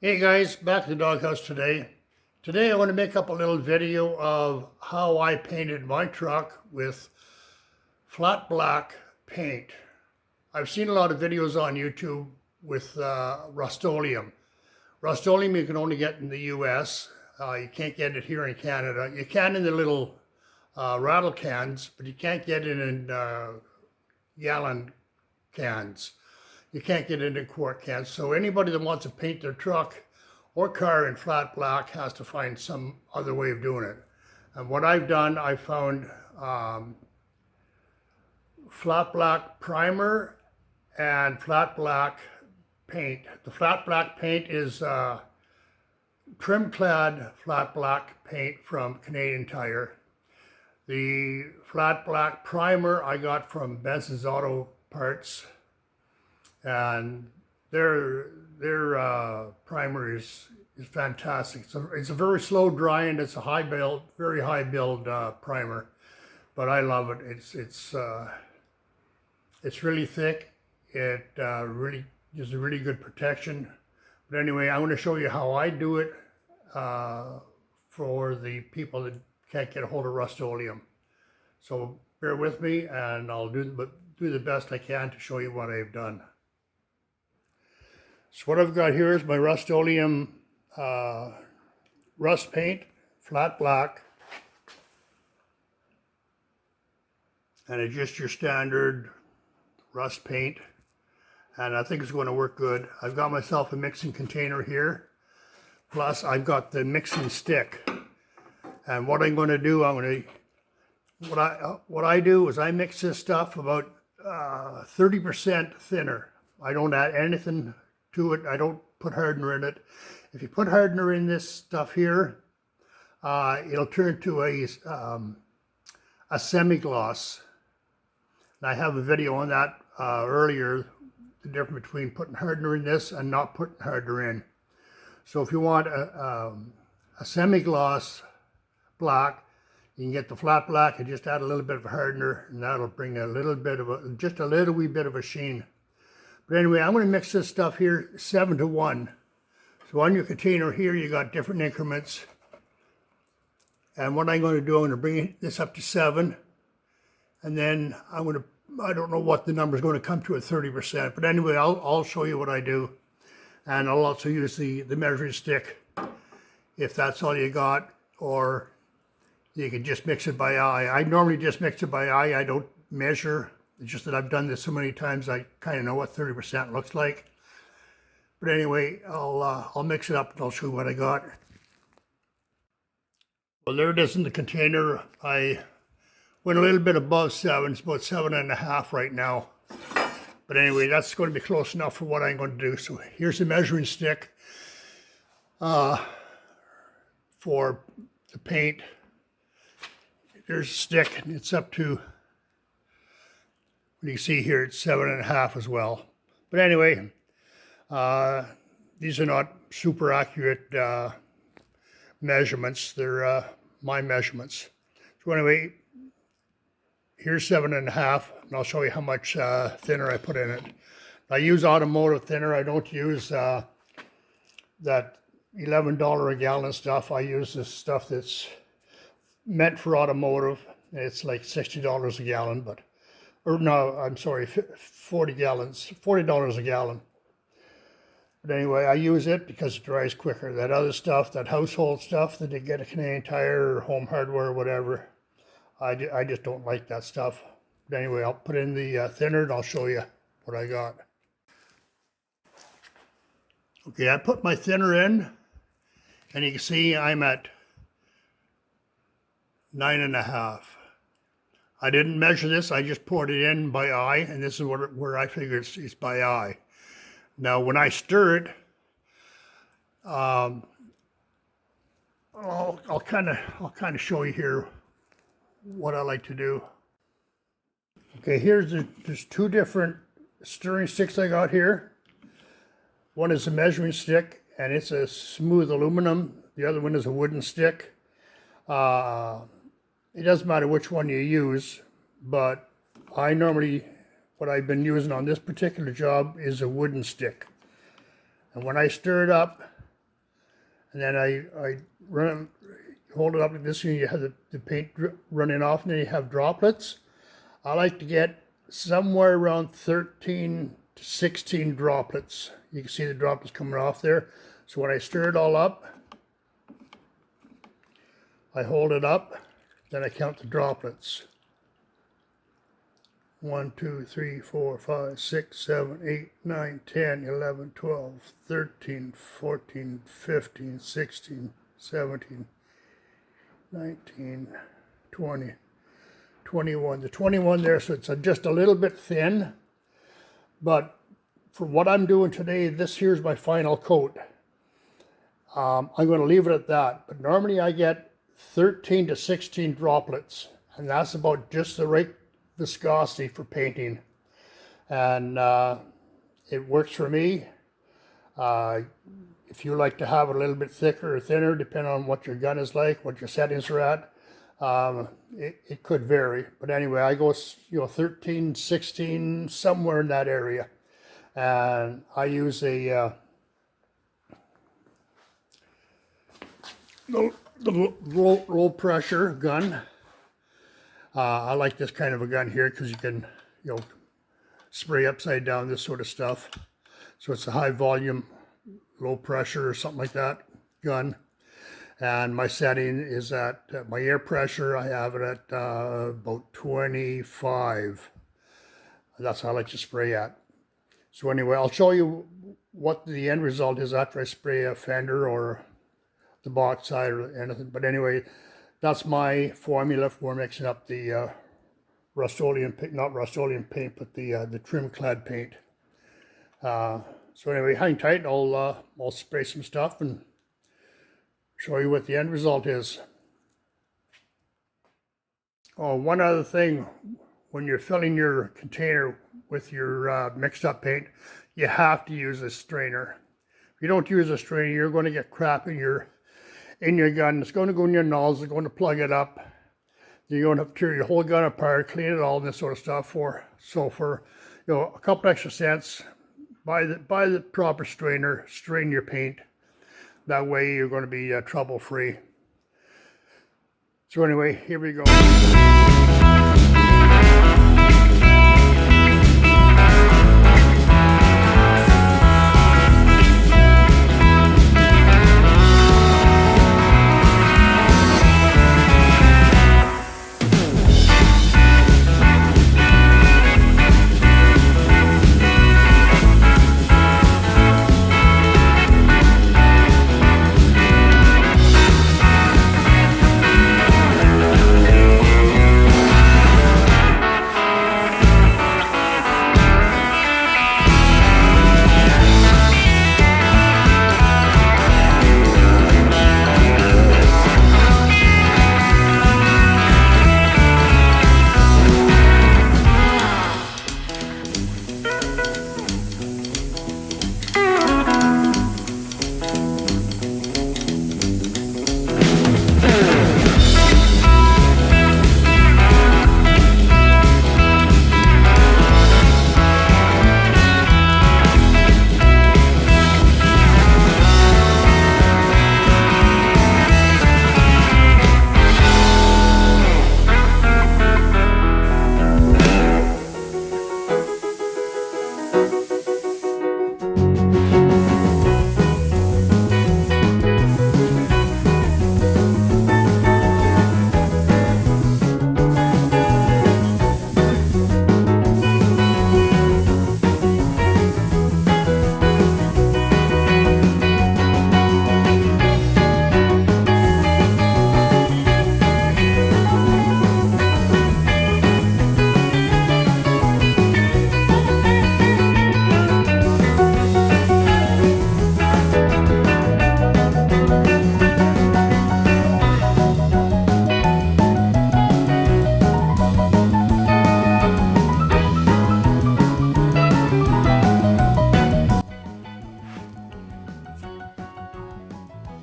Hey guys, back at the doghouse today. Today I want to make up a little video of how I painted my truck with flat black paint. I've seen a lot of videos on YouTube with Rust-Oleum. Rust-Oleum you can only get in the US. You can't get it here in Canada. You can in the little rattle cans, but you can't get it in gallon cans. You can't get it in quart cans. So anybody that wants to paint their truck or car in flat black has to find some other way of doing it. And what I've done, I found flat black primer and flat black paint. The flat black paint is trim clad flat black paint from Canadian Tire. The flat black primer I got from Benson's Auto Parts, and their primer is fantastic. It's a very slow drying. It's a high build, very high build primer, but I love it. It's really thick. It really gives a really good protection. But anyway, I'm going to show you how I do it for the people that can't get a hold of Rust-Oleum. So bear with me, and I'll do the best I can to show you what I've done. So what I've got here is my Rust-Oleum rust paint, flat black, and it's just your standard rust paint, and I think it's going to work good. I've got myself a mixing container here, plus I've got the mixing stick. And what I'm going to do, what I do is I mix this stuff about 30% thinner. I don't add anything to it. I don't put hardener in it. If you put hardener in this stuff here, it'll turn to a semi-gloss. And I have a video on that earlier, the difference between putting hardener in this and not putting hardener in. So if you want a semi-gloss black, you can get the flat black and just add a little bit of hardener, and that'll bring a little bit of just a little wee bit of a sheen. But anyway, I'm going to mix this stuff here 7-to-1. So on your container here, you got different increments. And what I'm going to do, I'm going to bring this up to 7. And then I don't know what the number is going to come to at 30%. But anyway, I'll show you what I do. And I'll also use the measuring stick if that's all you got. Or you can just mix it by eye. I normally just mix it by eye. I don't measure. It's just that I've done this so many times, I kind of know what 30% looks like. But anyway, I'll mix it up and I'll show you what I got. Well, there it is in the container. I went a little bit above 7. It's about 7.5 right now. But anyway, that's going to be close enough for what I'm going to do. So here's the measuring stick for the paint. There's a stick, and it's up to, what you see here, it's 7.5 as well. But anyway, these are not super accurate measurements. They're my measurements. So anyway, here's 7.5, and I'll show you how much thinner I put in it. I use automotive thinner. I don't use that $11 a gallon stuff. I use this stuff that's meant for automotive. It's like $60 a gallon, or no, I'm sorry, 40 gallons, $40 a gallon. But anyway, I use it because it dries quicker. That other stuff, that household stuff that you get at Canadian Tire or Home Hardware or whatever, I just don't like that stuff. But anyway, I'll put in the thinner and I'll show you what I got. Okay, I put my thinner in, and you can see I'm at 9.5. I didn't measure this. I just poured it in by eye, and this is where I figure it's by eye. Now, when I stir it, I'll kind of show you here what I like to do. Okay, there's 2 different stirring sticks I got here. One is a measuring stick, and it's a smooth aluminum. The other one is a wooden stick. It doesn't matter which one you use, but what I've been using on this particular job is a wooden stick. And when I stir it up, and then I hold it up like this, and you have the paint running off, and then you have droplets. I like to get somewhere around 13 to 16 droplets. You can see the droplets coming off there. So when I stir it all up, I hold it up, then I count the droplets. 1, 2, 3, 4, 5, 6, 7, 8, 9, 10, 11, 12, 13, 14, 15, 16, 17, 19, 20, 21. The 21 there, so it's just a little bit thin. But for what I'm doing today, this here's my final coat. I'm going to leave it at that. But normally I get 13 to 16 droplets. And that's about just the right viscosity for painting. And it works for me. If you like to have it a little bit thicker or thinner, depending on what your gun is like, what your settings are at, it could vary. But anyway, I go 13, 16, somewhere in that area. And I use a low pressure gun. I like this kind of a gun here because you can, spray upside down, this sort of stuff. So it's a high volume, low pressure or something like that gun. And my setting is at my air pressure. I have it at about 25. That's how I like to spray at. So anyway, I'll show you what the end result is after I spray a fender or the box side or anything. But anyway, that's my formula for mixing up the Rust-Oleum paint, not Rust-Oleum paint, but the trim clad paint. So anyway, hang tight. I'll spray some stuff and show you what the end result is. Oh, one other thing, when you're filling your container with your mixed up paint, you have to use a strainer. If you don't use a strainer, you're going to get crap in your gun. It's going to go in your nozzle, it's going to plug it up. You're going to have to tear your whole gun apart, clean it all, and this sort of stuff. For a couple extra cents, buy the proper strainer, strain your paint. That way you're going to be trouble free. So anyway, here we go.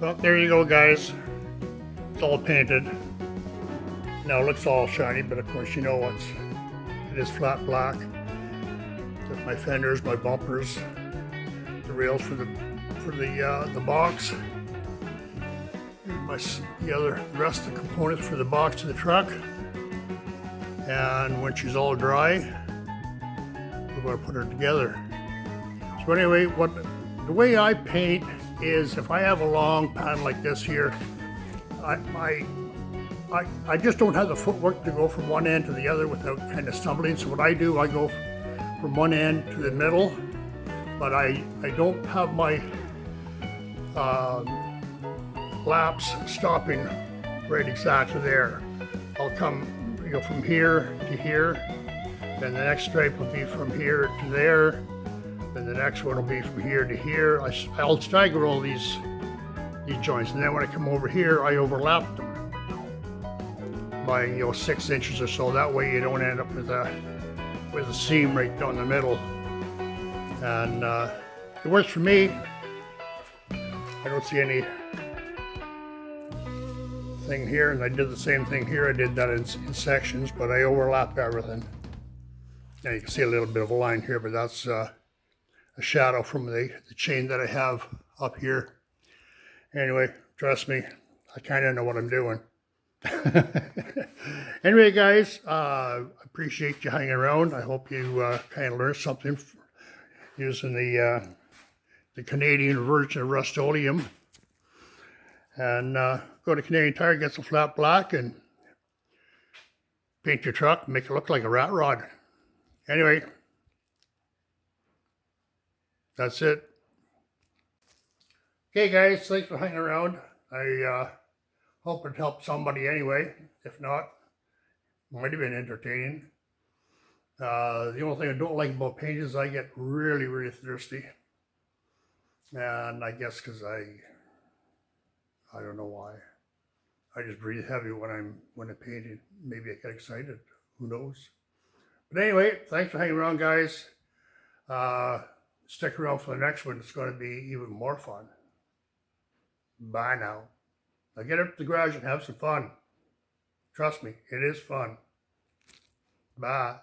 Well, there you go, guys. It's all painted. Now it looks all shiny, but of course it is flat black. My fenders, my bumpers, the rails for the box. the rest of the components for the box of the truck. And when she's all dry, we're going to put her together. So anyway, the way I paint is if I have a long pan like this here, I just don't have the footwork to go from one end to the other without kind of stumbling. So what I do, I go from one end to the middle, but I don't have my laps stopping right exactly there. I'll come from here to here, then the next stripe will be from here to there, then the next one will be from here to here. I'll stagger all these joints, and then when I come over here, I overlap them by 6 inches or so. That way you don't end up with a seam right down the middle. And it works for me. I don't see any thing here, and I did the same thing here. I did that in sections, but I overlapped everything. Now you can see a little bit of a line here, but that's a shadow from the chain that I have up here. Anyway, trust me, I kind of know what I'm doing. Anyway, guys, I appreciate you hanging around. I hope you kind of learned something using the Canadian version of Rust-Oleum. And go to Canadian Tire, get some flat black, and paint your truck, make it look like a rat rod. Anyway, that's it. Okay, guys, thanks for hanging around. I hope it helped somebody anyway. If not, it might have been entertaining. The only thing I don't like about paint is I get really, really thirsty. And I guess because I don't know why. I just breathe heavy when I'm painting. Maybe I get excited. Who knows? But anyway, thanks for hanging around, guys. Stick around for the next one. It's going to be even more fun. Bye now. Now get up to the garage and have some fun. Trust me, it is fun. Bye.